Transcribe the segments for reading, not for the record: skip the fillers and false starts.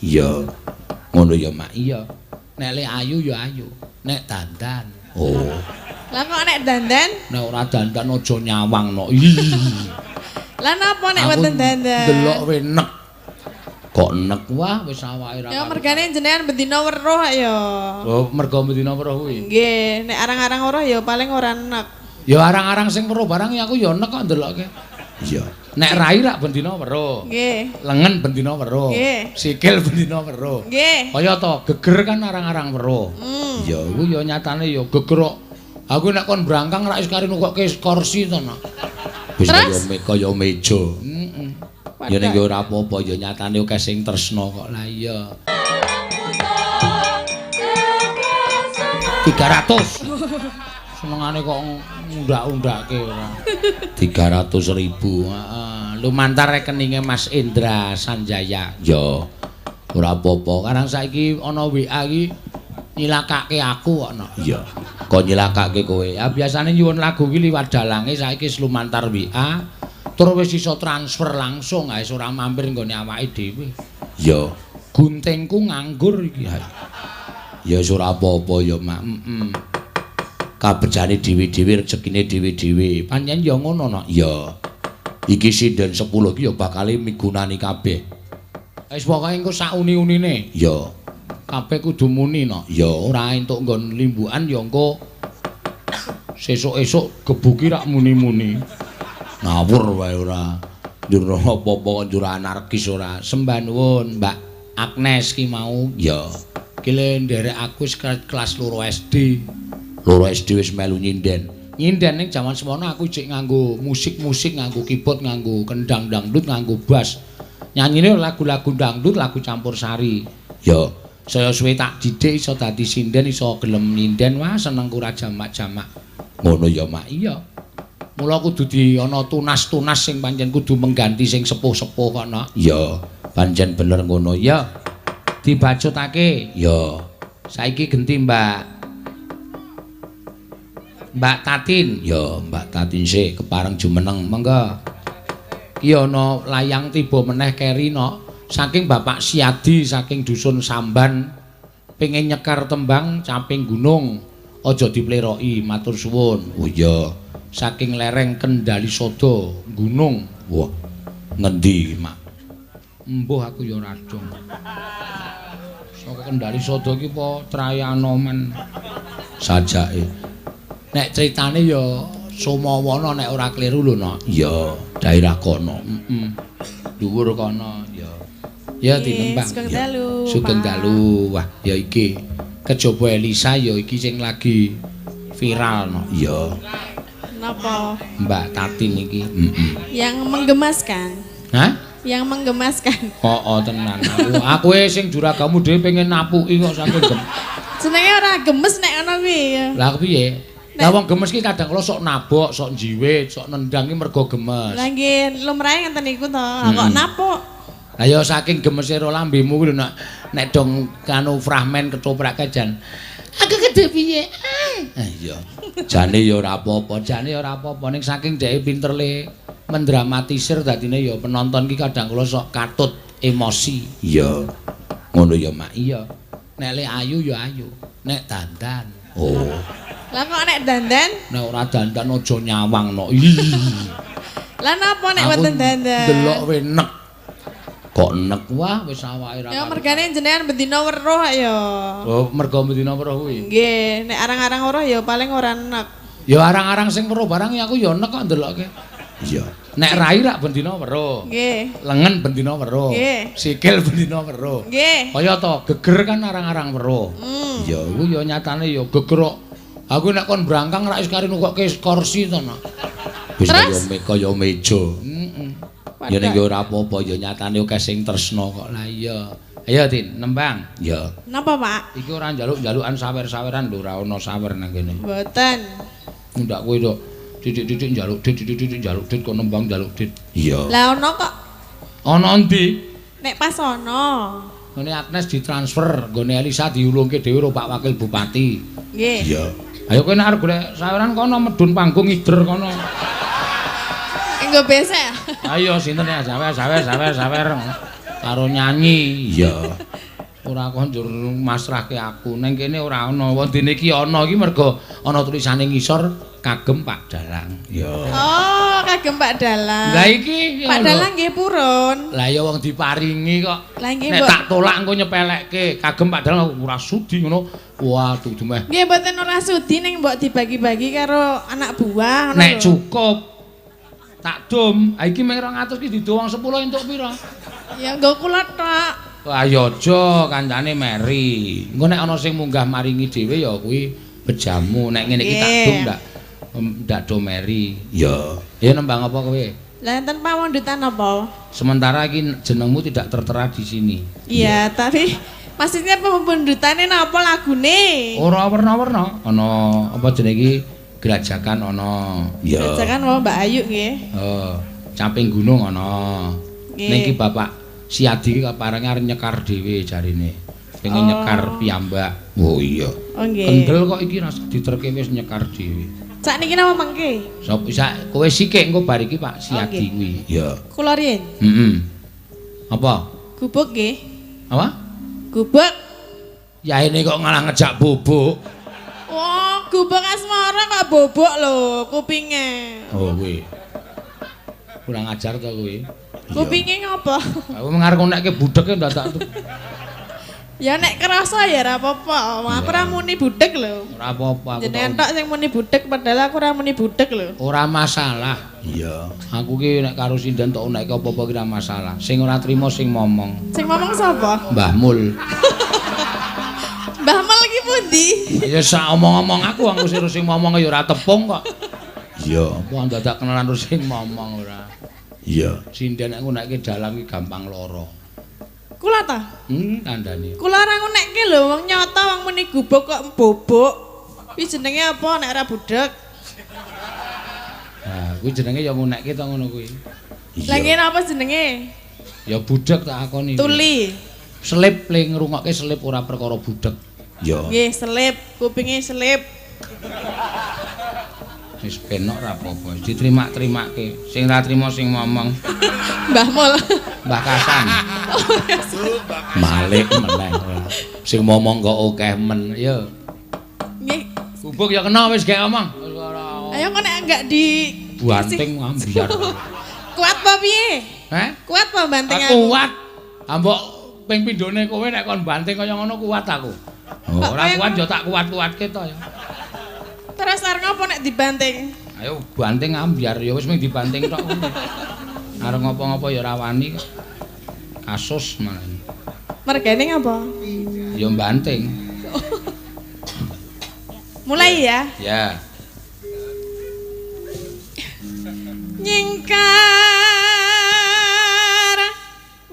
Iya. Ngono ya Mak, iya. Nek le ayu ya ayu, nek dandan. Oh. Lah kok nek dandan? Nek ora dandan aja nyawangno. Lah napa nek wonten dandan? Delok we nek. Kok nek wah wis awake ra. Ya mergane jenengan bendina weruh ya. Oh, mergo bendina weruh kuwi. Nggih, nek arang-arang weruh ya paling ora nek. Ya arang-arang sing weruh barang ya aku ya nek kok ndelokke. Iya. Nek rai rak bendina weruh. Nggih. Lengen bendina weruh. Nggih. Sikil bendina weruh. Nggih. Kaya to, geger kan arang-arang weruh. Ya iku ya nyatane ya geger kok. Aku nek kon brangkang rak wis kari nukokke kursi to nak. Wis kaya meja. Heeh. Ya ning ora apa-apa ya nyatane akeh sing tresna kok. Lah iya. 300. Senengane kok ngundak-undake ora. 300.000. Heeh. Lumantar rekeninge Mas Indra Sanjaya. Ya. Ora apa-apa. Karang saiki ana WA iki nyilakake aku kok no. Iya. Kok nyilakake kowe. Ya biasane nyuwun lagu iki liwat dalange saiki lumantar WA. Terus wis iso transfer langsung ae ora mampir nggone awake dhewe. Ya. Guntingku nganggur iki. Ya ora apa-apa ya Mak. Kabejane dhewe-dhewe rezekine dhewe-dhewe. Pancen ya ngono no. Ya. Iki sinden 10 iki ya bakal migunani kabeh. Wis pokoke engko sak uni-unine. Ya. Kabeh kudu muni no. Ya ora entuk nggon limbukan ya engko sesuk-esuk gebuki rak muni-muni. Ngawur wae ora. Njur apa-apa njur anarkis ora. Sembah nuwun Mbak Agnes ki mau. Ya. Ki le nderek aku wis kelas 2 SD. 2 SD wis melu nyinden. Nyinden ning jaman semono aku cek nganggo musik-musik, nganggo keyboard, nganggo kendang dangdut, nganggo bass. Nyanyine lagu-lagu dangdut, lagu campursari. Ya, saya suwe tak didik iso dadi sinden, iso gelem nyinden. Wah, senengku ra jamak-jamak. Ngono ya, Mak. Iya. Mula kudu ana tunas-tunas sing pancen kudu mengganti sing sepuh-sepuh kono. Ya, pancen bener ngono ya. Dibacutake. Ya. Saiki genti Mbak Tatin. Ya, Mbak Tatin sik kepareng jumeneng. Monggo. Iki ana layang tiba meneh keri no. Saking Bapak Siadi saking dusun Samban pengen nyekar tembang Caping Gunung. Aja dipleroki, matur suwun. Oh iya. Saking lereng Kendali Sodo gunung. Wah, ngendi Mak? Embuh aku ya ora dong. Saka Kendali Sodo iki apa Trayanoman sajake. Nek critane ya Sumawana nek ora kliru lho no. Iya, daerah kono. Dhuwur kono ya. Ya tinembang. Sugeng dalu. Sugeng dalu. Wah, ya iki kejaba Elisa ya iki sing lagi viral no. Iya. Napa? Mbak Tatin iki. Yang menggemaskan. Hah? Yang menggemaskan. Oh, tenan. Aku sing juragamu dhewe pengen napuki kok saking gem. Jenenge ora gemes nek ngono kuwi ya. Lah piye? Lah wong gemes ki kadang kala sok nabok, sok njiwit, sok nendang ki mergo gemes. Lah nggih, lumrahe ngenten niku to. Kok napuk? Lah ya saking gemese ro lambemu kuwi lho nek dong kanu fragmen ketoprak jan. Aku kedhe piye? Iya. Jane ya ora apa-apa, jane ya ora apa-apa ning saking dhek pinter le mendramatisir dadine ya penonton ki kadang kala sok katut emosi. Iya. Ngono ya Mak. Iya. Nek le ayu ya ayu, nek dandan. Oh. Lah kok nek dandan? Nek ora dandan aja nyawangno. Lah napa nek wonten dandan? Delok we nek. Kok nek wah wis awake ra. Ya mergane jenengan bendina weruh ya. Oh, mergo bendina weruh kuwi. Nggih, nek arang-arang weruh ya paling ora nek. Ya arang-arang sing weruh barang ya aku ya nek kok ndelokke. Iya. Nek rai rak bendina weruh. Nggih. Lengen bendina weruh. Nggih. Sikil bendina weruh. Nggih. Kaya to, geger kan arang-arang weruh. Ya iku ya nyatane ya geger kok. Aku nek kon brangkang rak wis kari nukokke kursi to nak. Wis kaya meja. Heeh. Ya ning ora apa-apa ya nyatane akeh sing tresna kok. Lah iya. Ayo Tin, nembang. Ya. Napa, Pak? Iki ora njaluk-njalukan sawer-saweran lho, ora ana sawer nang kene. Mboten. Ndak kowe to. Titik-titik njaluk dit, njaluk dit kok nembang njaluk dit. Iya. Lah ono kok. Ana endi? Nek pas ono. Ngene Agnes ditransfer, nggone Elisa diulungke dhewe karo Pak Wakil Bupati. Nggih. Iya. Ayo kowe nek arep golek saweran kono medun panggung ider kono. Engko besek. Ayo sinten ya sawer. karo nyanyi. Iya. Ora kok njur masrahke aku. Ning kene ora ana. Wondene iki ana iki mergo ana tulisane ngisor kagem Pak Dalang. Ya. Oh, kagem Pak Dalang. Lah iki Pak Dalang nggih purun. Lah ya wong diparingi kok. Lah nggih Nek tak tolak engko nyepelekke kagem Pak Dalang ora sudi ngono. Wah, dudu meh. Nggih mboten ora sudi ning mbok dibagi-bagi karo anak buah ngono. Nek cukup tak dom. Ha iki mung 200 ki dido wong 10 entuk pira? Ya nggo kula tok. Wah, ya aja kancane Mary. Engko nek ana sing munggah maringi dhewe ya kuwi bejamu. Nek ngene iki tak dom ndak do Mary. Ya. Ya nembang apa kowe? Lah enten pamundutan apa? Sementara iki jenengmu tidak tertera di sini. Iya, tapi maksudnya pemundutane napa lagune? Ora werna-werna. Ana apa jenenge iki? Gerajakan ana. Ya. Gerajakan wae Mbak Ayu nggih. Oh, Caping Gunung ana. Ning iki Bapak Siadi iki kaparange arep nyekar dhewe jarine. Pengen nyekar piyambak. Oh iya. Oh nggih. Kendel kok iki ras diterke wis nyekar dhewe. Sakniki napa mengke? Sop bisa kowe sikik engko bar iki Pak Siadi kuwi. Ya. Kula riyen. Apa? Gubuk nggih. Apa? Gubuk. Ya ini kok ngalah ngejak bubuk. Wah, gubuk asmara kok bobok lho kupinge. Oh kuwi. Kurang ajar to kuwi. Kupinge ngopo? Aku mengarep nekke budheke ndadak. Ya nek kerasa ya ora apa-apa. Aku ora muni budhek lho. Ora apa-apa. Jenengan tok sing muni budhek padahal aku ora muni budhek lho. Ora masalah. Iya. Aku ki nek karo sindan tok nek apa-apa ki ora masalah. Sing ora trimo sing momong. Sing ngomong sapa? Mbah Mul. Mbah Mul iki pundi? Ya sak omong-omong aku sing momong ya ora tepung kok. Iya. Wong dadak kenalan terus sing momong ora. Iya. Sindan aku nek dalang ki gampang lara. Kula ta? Kandhane. Kula ora ngunekke lho, wong nyata wong muni gubuk kok bobok. Kuwi jenenge apa nek ora budhek? Nah, kuwi jenenge ya ngunekke to ngono kuwi. Lah ngene apa jenenge? Ya budhek tak akoni. Tuli. Selip ling ngrungokke selip ora perkara budhek. Ya. Nggih, selip, kupinge selip. Wis penok ra apa-apa, diterima-terimake. Sing ra trima sing ngomong. Mbah Mul. Mbah Kasan. Malik meneh. Sing ngomong kok akeh men, ya. Nggih. Gubuk ya kena wis gek omong. Ayo kok nek enggak di banting ambiar. Kuat apa piye? Kuat apa banting aku? Kuat. Ambok ping pindhone kowe nek kon banting kaya ngono kuat aku. Ora kuat ya tak kuat-kuatke to ya. Terus arep ngopo nek dibanting? Ayo banting ambiar ya wis mung dibanting tok ngono. Arep ngopo-ngopo ya ora wani kok. Kasus malah. Mergane ngapa? Ya banting. Mulai ya. Ya. Nyingkar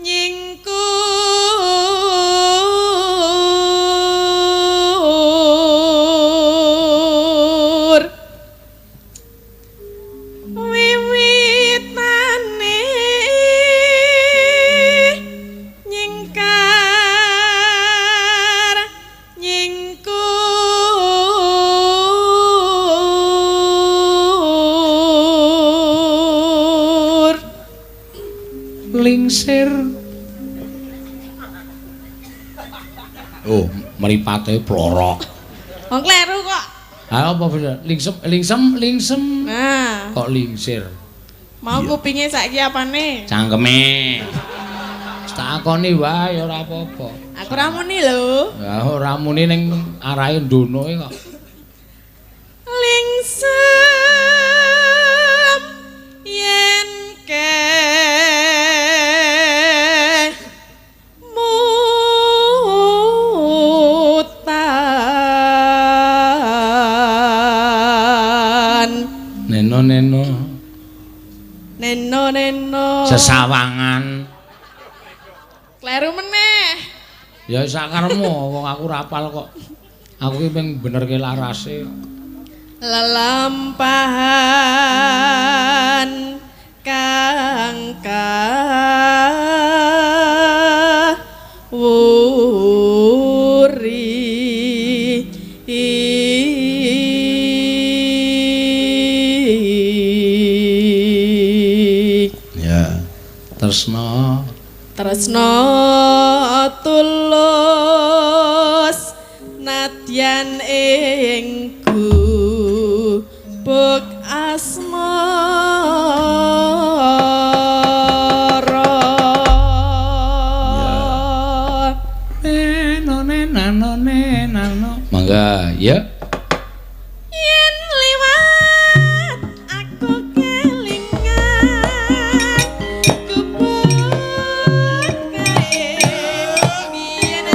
nyingkur wiwitane nyingkar nyingkur lingsir. Oh, mripate plorok. wong kleru kok. Ha apa bener? Lingsem. Nah, Kok lingsir. mau kupinge saiki apane? Cangkeme. Tak akoni wae ora apa-apa. Aku ora muni lho. Ya ora muni ning arahe ndonoe kok. Lingsem yen mutan neno Sesawangan. kleru meneh. Ya sakaremu wong aku ora apal kok. Aku ki ping benerke larase. Lelampahan kang kawuri Ya. Tresna tresna tulus nadyan ing gubuk asmara nano mangga ya yen liwat aku kelingan gubuk kae biyen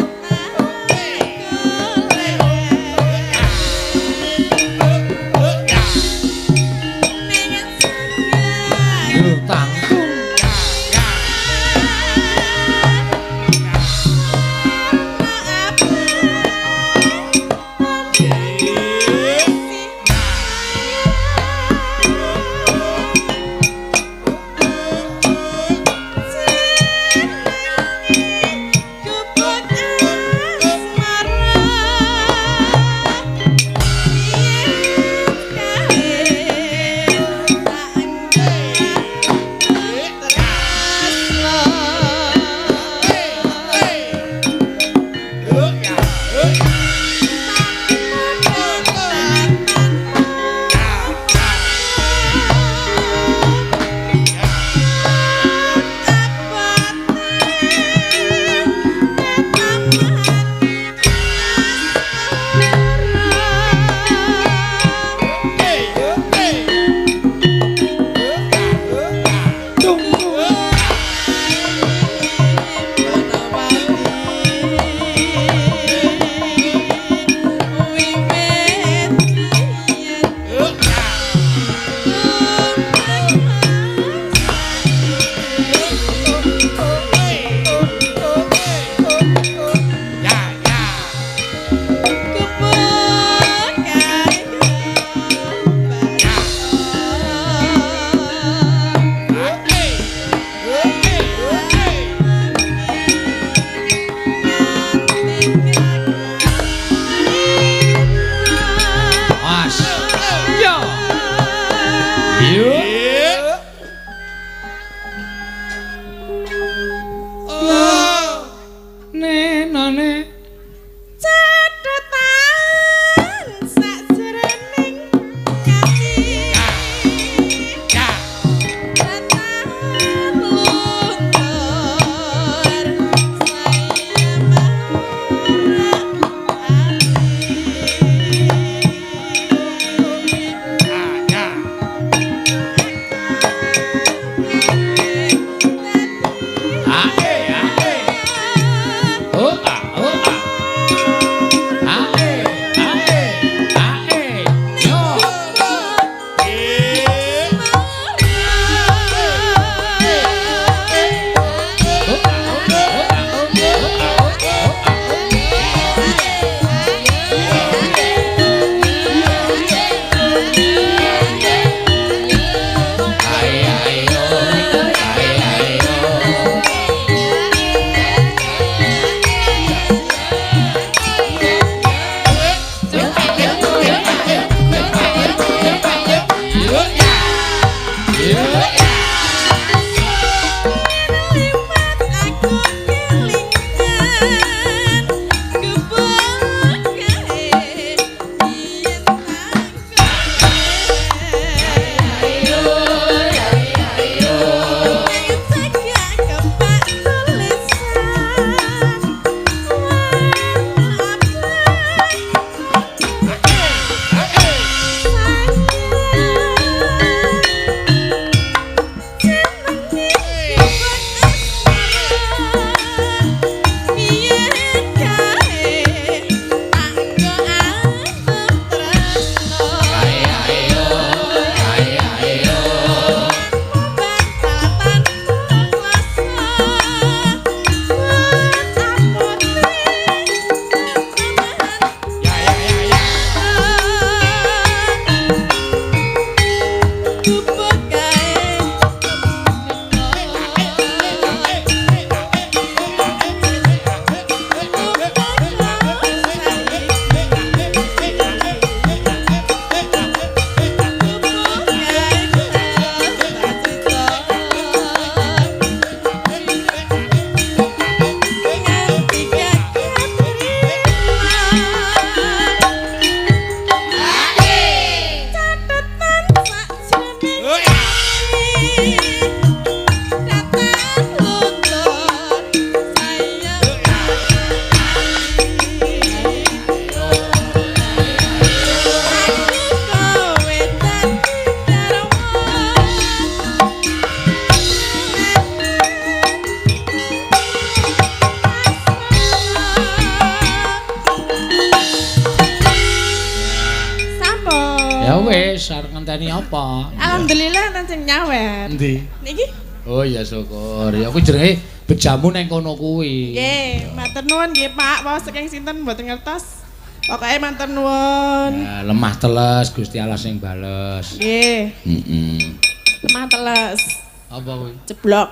ngenteni apa? Alhamdulillah nang sing nyawet. Endi? Niki? Oh ya syukur. Ya kuwi jenenge bejamu nang kono kuwi. Nggih, matur nuwun nggih Pak. Waos saking sinten mboten ngertos. Pokoke matur nuwun. Ya, lemah teles Gusti Allah sing bales. Nggih. Heeh. Lemah teles. Apa kuwi? Jeblok.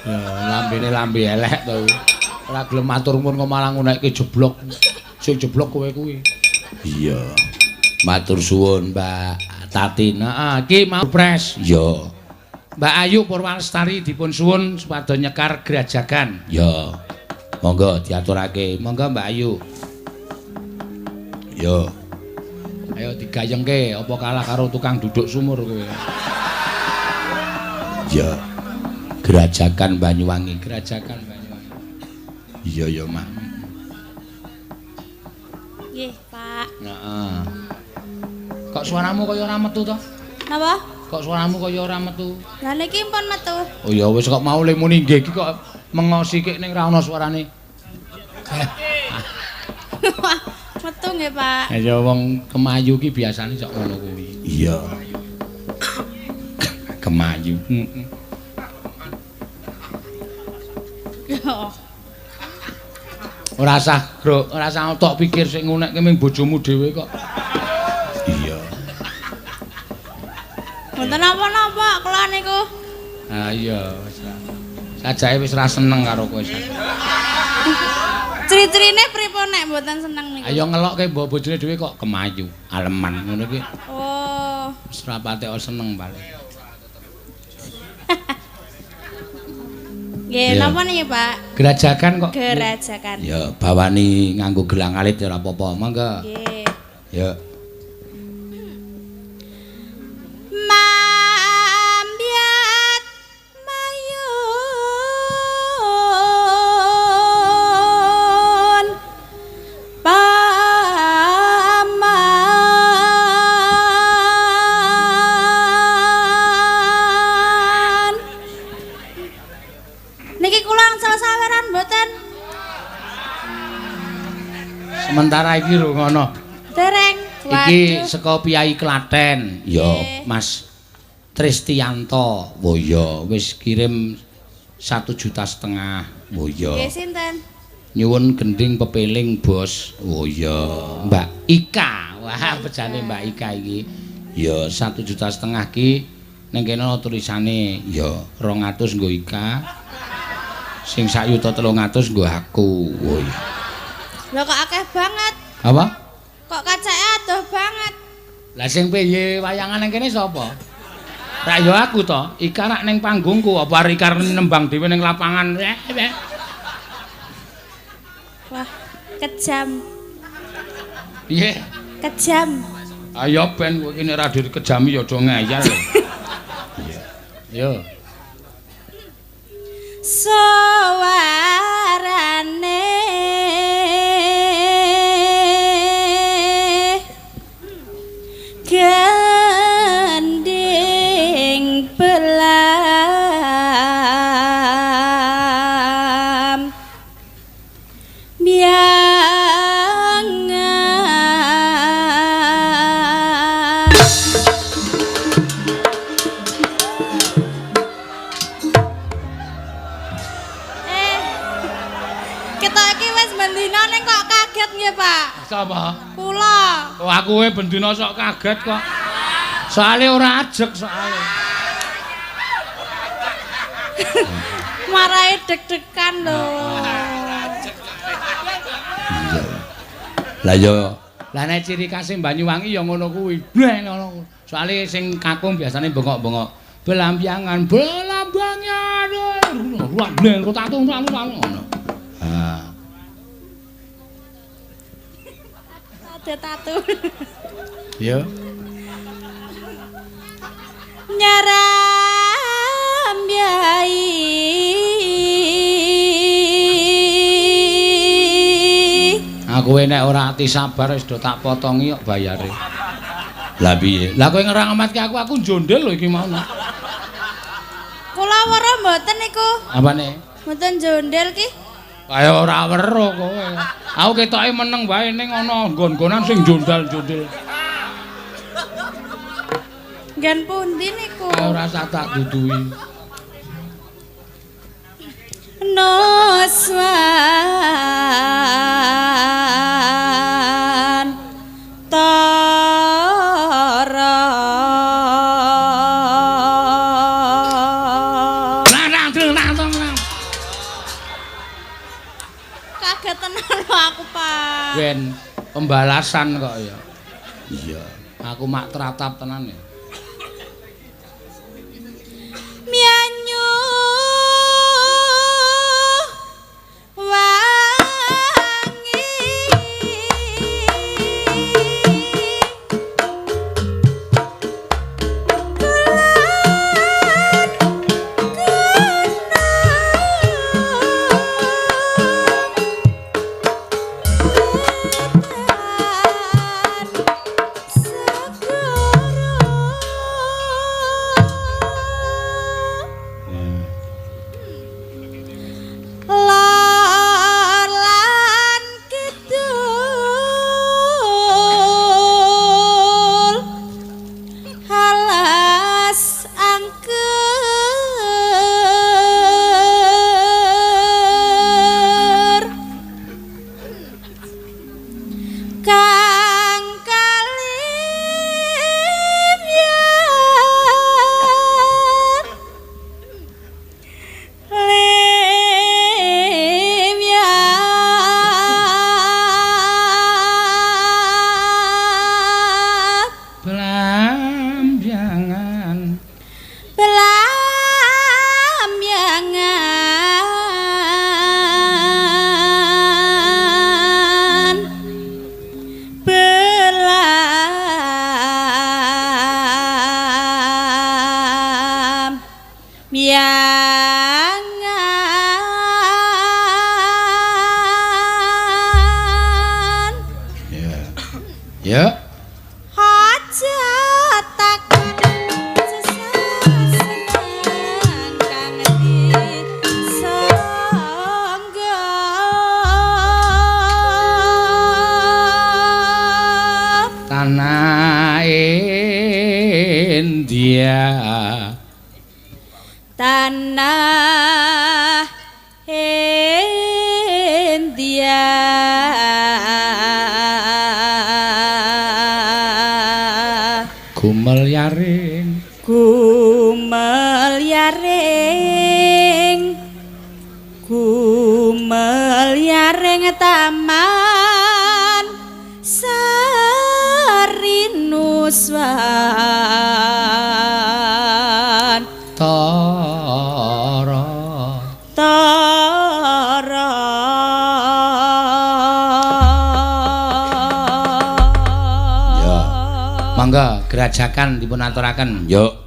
Ya, lambene lambe elek to. Ora gelem matur nuwun kok malah ngunekke jeblok. Sing jeblok kowe kuwi. Iya. Matur suwun Mbak Tatin. Heeh, iki mau pres. Iya. Mbak Ayu Purwalestari dipun suwun supados nyekar grajagan. Ya. Monggo diaturake. Monggo Mbak Ayu. Yo. Ayo digayengke apa kalah karo tukang duduk sumur kowe. Ya. Grajagan Banyuwangi, Grajagan Banyuwangi. Iya ya, Mak. Nggih, Pak. Heeh. Kok suaramu kaya ora metu to? Napa? Kok suaramu kaya ora metu? Lah niki pun metu. Oh ya wis kok mau le muni nggih iki kok mengosi kek ning ra ono suarane. Metu nggih, Pak. Ya wong Kemayu ki biasane sok ngono kuwi. Iya. Kemayu. Heeh. Ora usah, Bro, ora usah tok pikir sing ngunekke ming bojomu dhewe kok. Iya. Mboten napa-napa kula niku. Ah iya wis. Sajake wis ra seneng karo kowe. Ciri-cirine pripun nek mboten seneng niku? Ayo ngelokke mbok bojone dhewe kok Kemayu, aleman ngono ki. Oh. Wis ra patek seneng balik. Nggih, Iya. napa niki, Pak? Gerajakan kok. Gerajakan. Ya bawani nganggo gelang alit ya ora apa-apa, monggo. Nggih. Ya. Mambiat mayun paman. Niki kula angsal saweran mboten? Sementara iki lho ngono. Dereng. Iki saka Piyai Klaten. Ya, Nggih. Mas Tristianto. Oh ya, wis kirim 1,5 juta. Oh ya. Nggih sinten? Nyuwun gending pepeling, Bos. Oh ya, Mbak Ika. Wah, bejane Mbak Ika iki. Ya 1,5 juta ki ning kene ana tulisane ya 200 nggo Ika. Sing 1.300.000 nggo aku. Oh ya. Lho kok akeh banget. Apa? Kok kacake adoh banget. Lah sing piye wayangan ning kene sapa? Rak ya aku to. Ika rak ning panggungku apa arek Ika nembang dhewe ning lapangan. Wah, kejam. Piye? Kejam. Ayo ben kowe iki nek ra dikejami ya aja ngeyel. Iya. Yo. Sawarane gending belam biangan. Kita iki wis bendina ning kok kaget nggih, Pak. Sapa? Kula. Oh aku kowe bendina sok kaget kok. Soale ora ajeg soale. Marai deg-degan lho. Lah yo, lah nek ciri khas Banyuwangi ya ngono kuwi. Bleh ngono. Soale sing kakung biasane bengok-bengok. Belambiangan, belambangan. Ruang bleh tatu ngono. Ah. Ada tatu. Yo. Nyaram yai. Aku nek ora ati sabar wis do tak potongi kok bayare. Lah piye? Lah kowe ngeramatke aku njondel lho iki mau. Kula weruh mboten niku. Apane? Mboten jondel ki. Kaya ora weruh kowe. Aku ketoke meneng wae ning ana nggon-nggonan sing jondal-jondel. Panggen pundi niku? Ora usah tak duduhi. Noswan tara kaget tenan aku, Pak. Ben pembalasan kok ya. Iya, aku mak teratap tenan ya. Mianyu wangi lor lan kidul halas angker kang kalim lim Belambangan belambangan belambangan ya. Ya. aja takon sesaseneng kang disangga Tanah India tanah India gumel yaring gumel yaring taman Sarinuswan tara tara ya. Mangga gerajakan dipun aturaken. Yuk.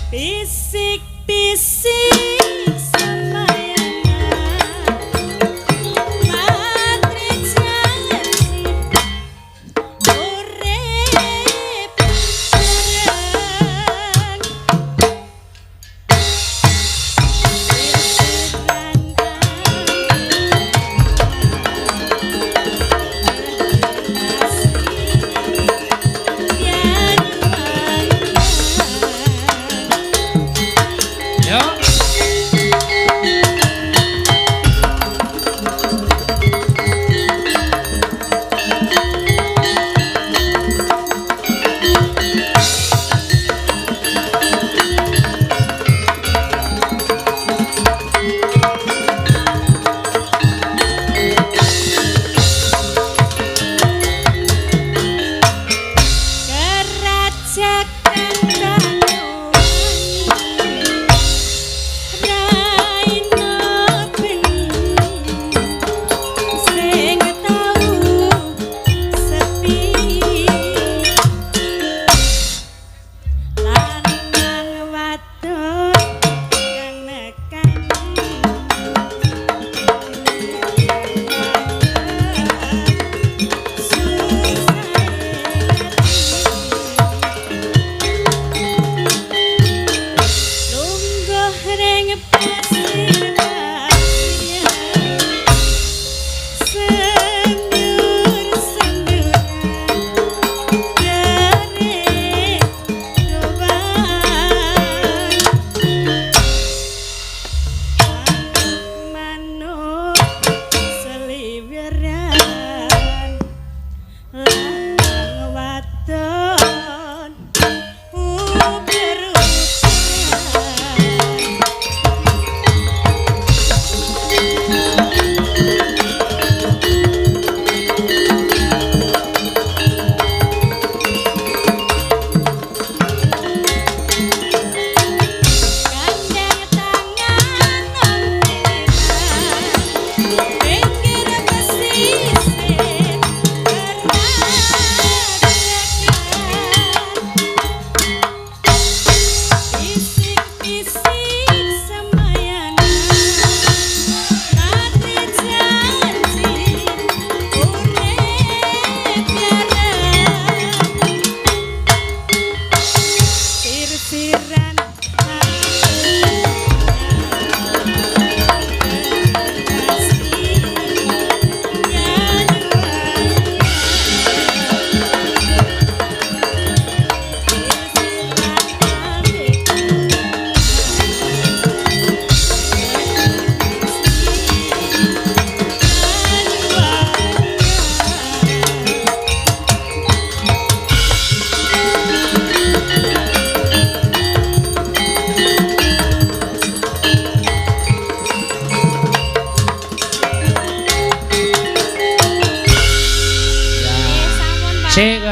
Bisik-bisik semayangan matri janji urip bareng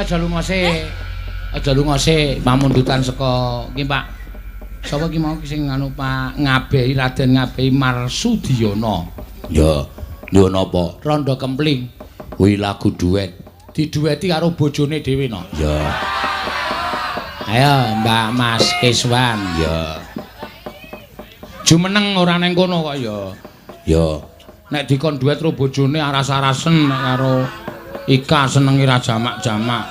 aja lunga sik. Aja lunga sik, pamundutan saka iki Pak. Sapa iki mau sing anu Pak ngabehi Raden ngabehi Marsudiyana. Ya, yo napa? Randha Kempling. Kuwi lagu duet. Didueti karo bojone dhewe no. Ya. Ayo Mbak Mas Kiswan, ya. Jumeneng ora ning kono kok ya. Ya. Nek dikon duet karo bojone aras-arasen nek karo Ika senengi ra jamak-jamak.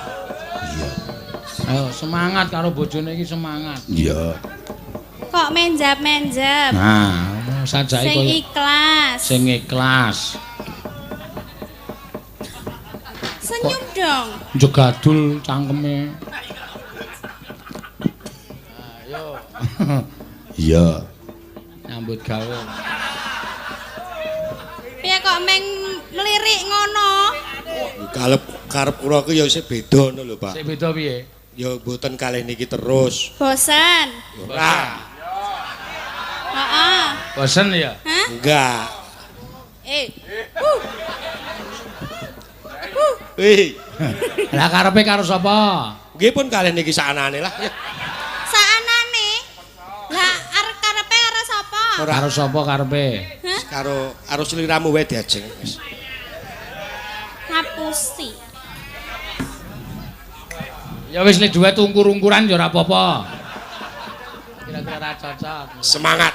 Iya. Ayo semangat karo bojone iki semangat. Iya. Kok menjap-menjap. Nah, sajake sing ikhlas. Sing ikhlas. Senyum dong. Jegadul cangkeme. Ayo. Iya. Nyambut gawe. Piye kok meng mlirik ngono? Karep kula ku ya isih beda ngono lho, Pak. Sik beda piye? Ya mboten kalih niki terus. Bosen. Ora. Heeh. Bosen ya? Hah? Enggak. Lah karepe karo sapa? Nggih pun kalih niki sakanane lah. Sakanane. Lah arep karepe karo sapa? Karo sapa karepe? Karo sliramu wae diajeng. Ngapusi. Ya wis le duet ungkur-ungkuran ya ora apa-apa. Kira-kira ra cocok. Semangat.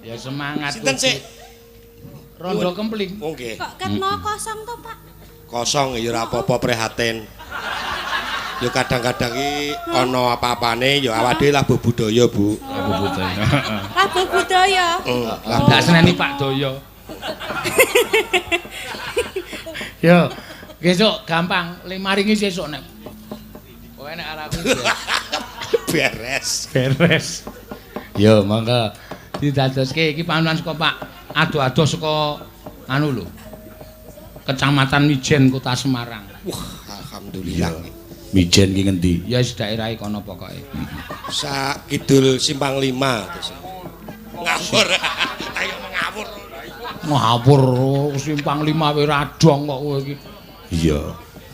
Ya semangat. Sinten sih? Rondo kempling. Oh nggih. Kok ketno kosong to, Pak? Kosong ya ora apa-apa prihatin. Ya kadang-kadang iki ana apa-apane ya awake dhewe labuh budaya, Bu. Labuh budaya. Labuh budaya. Ndak seneni Pak Doyo. Yo, besok gampang, maringi sesuk nek. Kowe nek arek aku Beres. beres. Yo, monggo didadoske iki panulan saka Pak Ado-ado saka anu lho. Kecamatan Mijen Kota Semarang. Wah, alhamdulillah. Mijen ki ngendi? Ya wis daerahe kono pokoke. Sak kidul Simpang 5 terus. Ngawur. Ayo ngawur. Ngawur Simpang 5 wae radong kok kowe iki. Iya,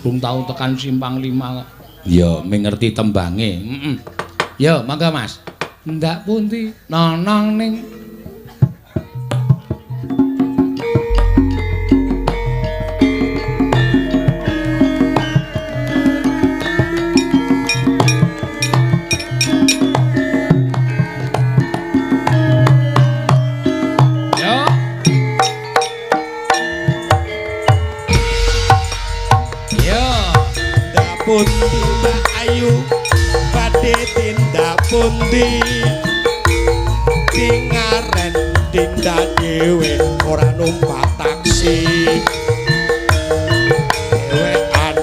belum tahu tekan Simpang 5 kok. Iya, mengerti tembange. Heeh. Yo, mangga Mas. Ndak pundi nonong ning Pundi Mbak Ayu badhe tindak pundi dingaren tindak dhewe ora numpak taksi dhewean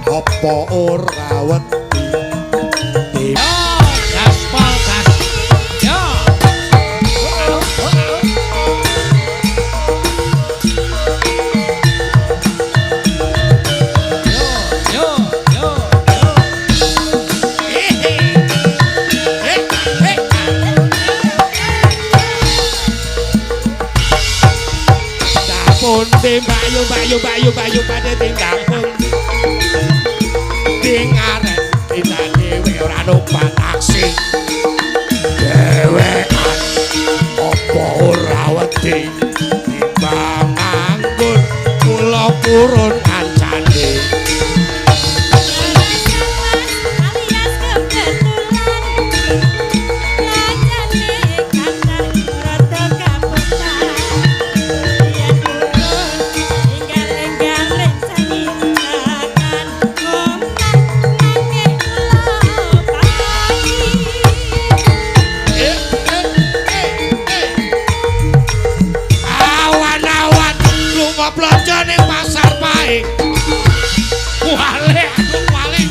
apa ora wedi gaspol gas. Yo. pundi bayu pada tindak pundi dingaren tindak dhewe ora numpak taksi dhewean apa ora wedi timbang nganggur kula purun kancane belanja ning pasar pae. Wale, aduh wale.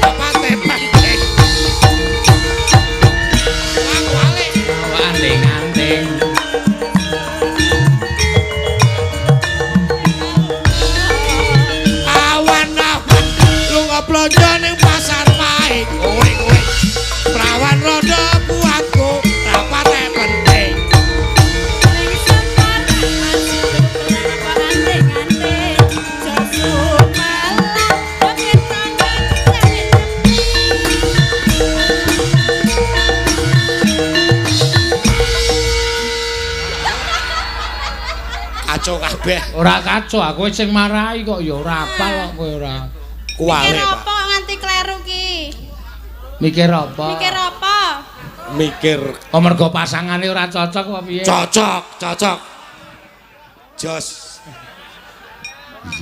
Apa penting? Wale. Anting-anting. Awan-awan lunga belanja ning pasar pae. Kowe. Prawan rondo buatku, apa penting? Kacau kabeh. Ora kacau, aku sing marahi kok ya ora apal kok kowe ora. Kuwale, Mikir Pak. apa nganti kleru ki? Mikir apa? Mikir apa? Mikir Kok mergo pasangane ora cocok apa piye? cocok. Jos.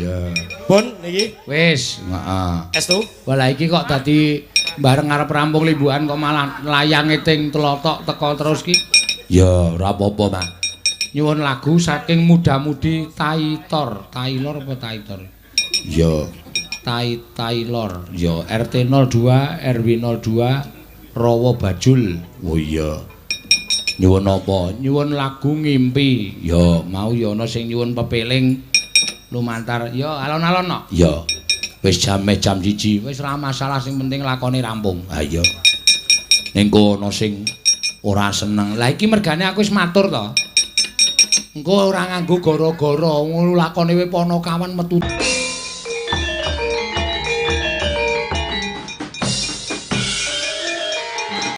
Iya. Pun niki Wis, heeh. estu. Walah iki kok dadi bareng arep rampung limbuhan kok malah layange ting telotok teko terus ki. Ya, ora apa-apa, Mak. Nyuwun lagu saking muda-mudi Taylor apa Taylor? Ya, Taylor. Ya, RT 02, RW 02, Rawa Bajul. Oh iya. Nyuwun apa? Nyuwun lagu ngimpi. Ya, mau ya ana sing nyuwun pepeling lumantar. Ya, alon-alon no. Ya. Wis jam 1. Wis ora masalah sing penting lakone rampung. Ha iya. Ning kono sing ora seneng. Lah iki mergane aku wis matur to. Engko ora nganggo gara-gara lakone we pono kawan metu.